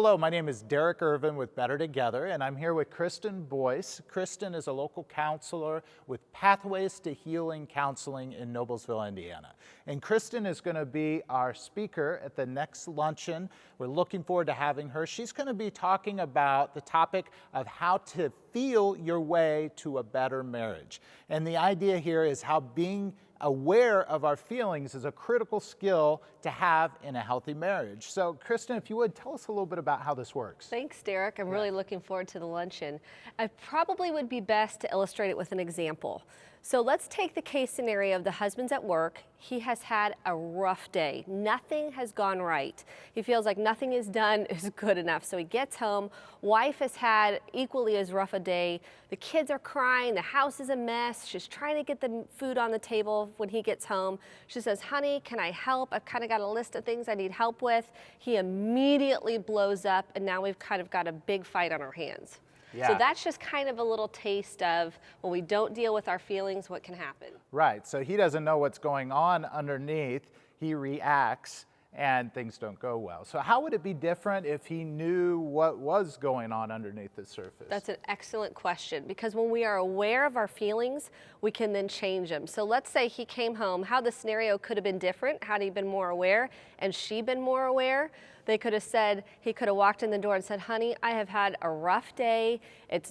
Hello, my name is Derek Irvin with Better Together, and I'm here with Kristin Boice. Kristin is a local counselor with Pathways to Healing Counseling in Noblesville, Indiana. And Kristin is going to be our speaker at the next luncheon. We're looking forward to having her. She's going to be talking about the topic of how to feel your way to a better marriage. And the idea here is how being aware of our feelings is a critical skill to have in a healthy marriage. So Kristin, if you would, tell us a little bit about how this works. Thanks, Derek. I'm really looking forward to the luncheon. I probably would be best to illustrate it with an example. So let's take the case scenario of the husband's at work. He has had a rough day. Nothing has gone right. He feels like nothing is done is good enough. So he gets home. Wife has had equally as rough a day. The kids are crying. The house is a mess. She's trying to get the food on the table when he gets home. She says, honey, can I help? I've kind of got a list of things I need help with. He immediately blows up, and now we've kind of got a big fight on our hands. Yeah. So that's just kind of a little taste of when we don't deal with our feelings, what can happen. Right, so he doesn't know what's going on underneath. He reacts and things don't go well. So how would it be different if he knew what was going on underneath the surface? That's an excellent question, because when we are aware of our feelings, we can then change them. So let's say he came home, how the scenario could have been different had he been more aware and she been more aware. They could have said, he could have walked in the door and said, honey, I have had a rough day.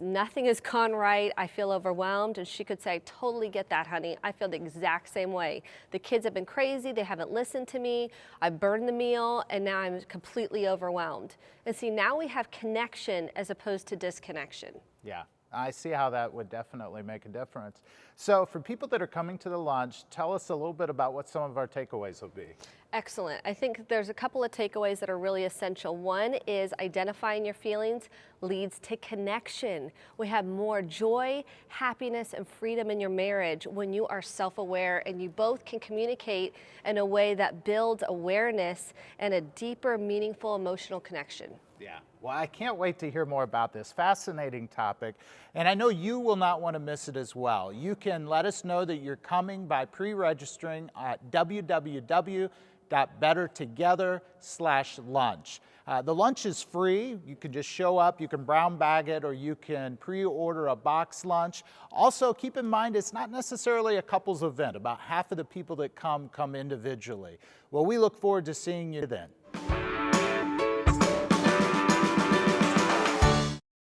Nothing has gone right. I feel overwhelmed. And she could say, I totally get that, honey. I feel the exact same way. The kids have been crazy. They haven't listened to me. I burned the meal, and now I'm completely overwhelmed. And see, now we have connection as opposed to disconnection. Yeah, I see how that would definitely make a difference. So for people that are coming to the lunch, tell us a little bit about what some of our takeaways will be. Excellent. I think there's a couple of takeaways that are really essential. One is identifying your feelings leads to connection. We have more joy, happiness, and freedom in your marriage when you are self-aware and you both can communicate in a way that builds awareness and a deeper, meaningful, emotional connection. Yeah, well, I can't wait to hear more about this fascinating topic, and I know you will not want to miss it as well. You can let us know that you're coming by pre-registering at www.bettertogether/lunch. The lunch is free. You can just show up, you can brown bag it, or you can pre-order a box lunch. Also, keep in mind, it's not necessarily a couples event. About half of the people that come individually. Well, we look forward to seeing you then.